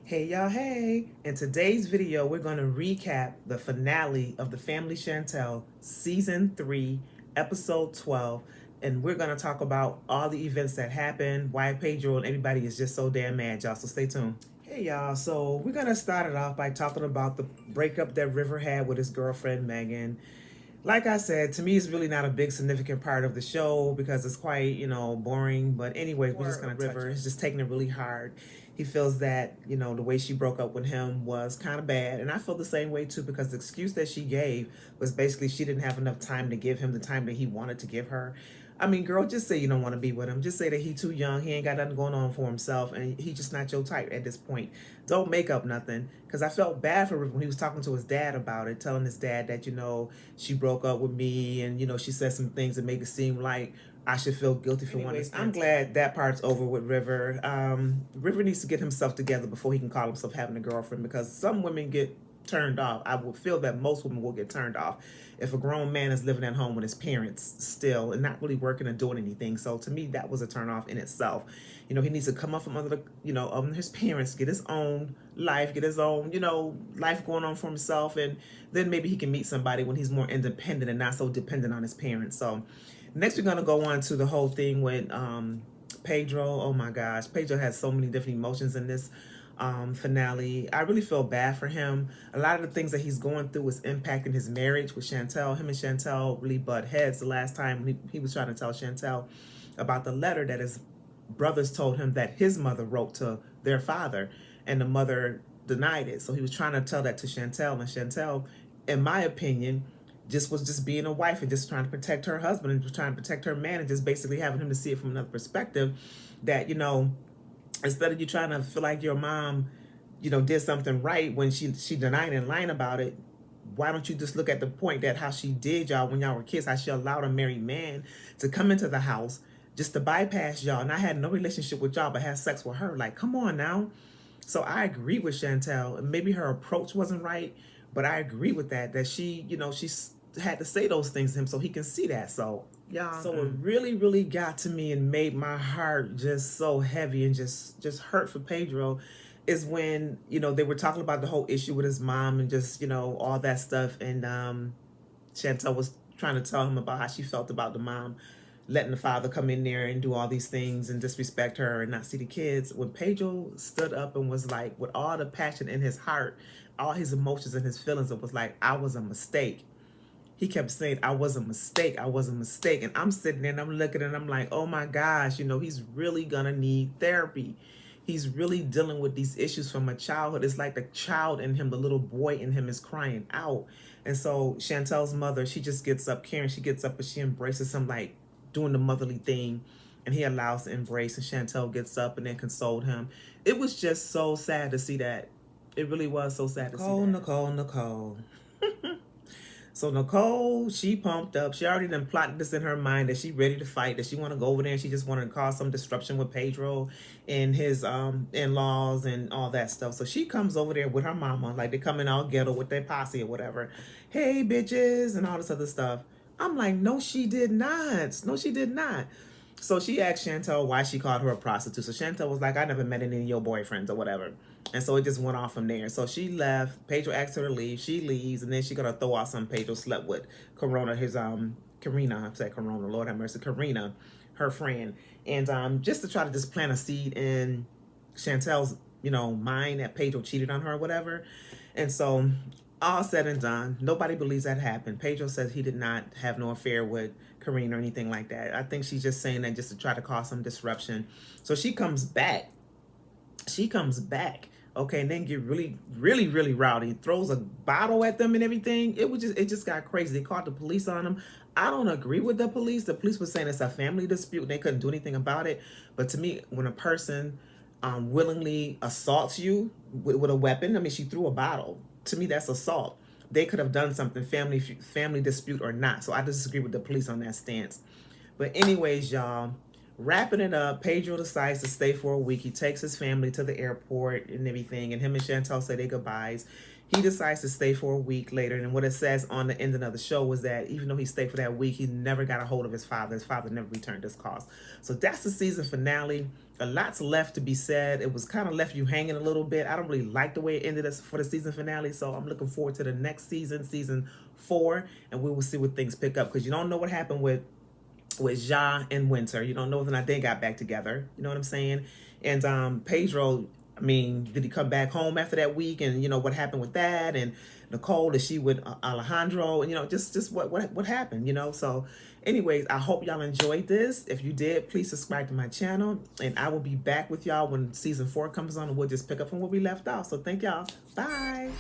Hey y'all, hey! In today's video, we're going to recap the finale of The Family Chantel, Season 3, Episode 12, and we're going to talk about all the events that happened, why Pedro and everybody is just so damn mad, y'all, so stay tuned. Hey y'all, so we're going to start it off by talking about the breakup that River had with his girlfriend, Megan. Like I said, to me, it's really not a big significant part of the show because it's quite, boring. But anyway, we're just gonna River. He's just taking it really hard. He feels that, the way she broke up with him was kind of bad. And I feel the same way too, because the excuse that she gave was basically she didn't have enough time to give him the time that he wanted to give her. I mean, girl, just say you don't want to be with him. Just say that he too young. He ain't got nothing going on for himself, and he just not your type at this point. Don't make up nothing. Because I felt bad for him when he was talking to his dad about it, telling his dad that she broke up with me, and she said some things that make it seem like I should feel guilty for wanting. I'm glad that part's over with River. River needs to get himself together before he can call himself having a girlfriend, because some women get turned off. I would feel that most women will get turned off if a grown man is living at home with his parents still and not really working or doing anything. So to me, that was a turn off in itself. He needs to come up from under under his parents, get his own life, get his own, life going on for himself, and then maybe he can meet somebody when he's more independent and not so dependent on his parents. So next we're gonna go on to the whole thing with Pedro. Oh my gosh, Pedro has so many different emotions in this finale. I really feel bad for him. A lot of the things that he's going through is impacting his marriage with Chantel. Him and Chantel really butt heads the last time he was trying to tell Chantel about the letter that his brothers told him that his mother wrote to their father, and the mother denied it. So he was trying to tell that to Chantel, and Chantel, in my opinion, was just being a wife and just trying to protect her husband and just trying to protect her man, and just basically having him to see it from another perspective, that instead of you trying to feel like your mom, did something right when she denied and lying about it, why don't you just look at the point that how she did y'all when y'all were kids, how she allowed a married man to come into the house just to bypass y'all, and I had no relationship with y'all but had sex with her. Like, come on now. So I agree with Chantel. Maybe her approach wasn't right, but I agree with that she, she had to say those things to him so he can see that. So yeah. So it really, really got to me and made my heart just so heavy and just hurt for Pedro, is when, they were talking about the whole issue with his mom and just, all that stuff. And Chantel was trying to tell him about how she felt about the mom letting the father come in there and do all these things and disrespect her and not see the kids. When Pedro stood up and was like, with all the passion in his heart, all his emotions and his feelings, it was like, I was a mistake. He kept saying, I was a mistake. I was a mistake. And I'm sitting there and I'm looking and I'm like, oh my gosh, he's really gonna need therapy. He's really dealing with these issues from a childhood. It's like the child in him, the little boy in him, is crying out. And so Chantel's mother, she just gets up, Karen, she gets up and she embraces him, like doing the motherly thing. And he allows the embrace, and Chantel gets up and then consoled him. It was just so sad to see that. It really was so sad to see that. Nicole. So Nicole, she pumped up. She already done plotted this in her mind that she ready to fight, that she want to go over there and she just wanted to cause some disruption with Pedro and his in-laws and all that stuff. So she comes over there with her mama, like they come in all ghetto with their posse or whatever. Hey, bitches, and all this other stuff. I'm like, no, she did not. No, she did not. So she asked Chantel why she called her a prostitute. So Chantel was like, I never met any of your boyfriends or whatever. And so it just went off from there. So she left. Pedro asked her to leave. She leaves, and then she gonna throw out some Pedro slept with Corona, Karina, I said Corona, Lord have mercy, Karina, her friend. And just to try to just plant a seed in Chantel's, mind that Pedro cheated on her or whatever. And so all said and done, nobody believes that happened. Pedro says he did not have no affair with Karina or anything like that. I think she's just saying that just to try to cause some disruption. So she comes back. Okay, and then get really, really, really rowdy. Throws a bottle at them and everything. It just got crazy. They called the police on them. I don't agree with the police. The police were saying it's a family dispute and they couldn't do anything about it. But to me, when a person willingly assaults you with a weapon, I mean, she threw a bottle. To me, that's assault. They could have done something, family dispute or not. So I disagree with the police on that stance. But anyways, y'all, Wrapping it up, Pedro decides to stay for a week. He takes his family to the airport and everything, and him and Chantel say their goodbyes. He decides to stay for a week later, and what it says on the ending of the show was that even though he stayed for that week, he never got a hold of his father. His father never returned his calls. So that's the season finale. A lot's left to be said. It was kind of left you hanging a little bit. I don't really like the way it ended for the season finale, so I'm looking forward to the next season, season 4, and we will see what things pick up, because you don't know what happened with Ja and Winter. You don't know whether or not they got back together. You know what I'm saying? And Pedro, I mean, did he come back home after that week? And you know what happened with that? And Nicole, is she with Alejandro? And you know, just what happened? You know. So, anyways, I hope y'all enjoyed this. If you did, please subscribe to my channel, and I will be back with y'all when season 4 comes on, and we'll just pick up from where we left off. So thank y'all. Bye.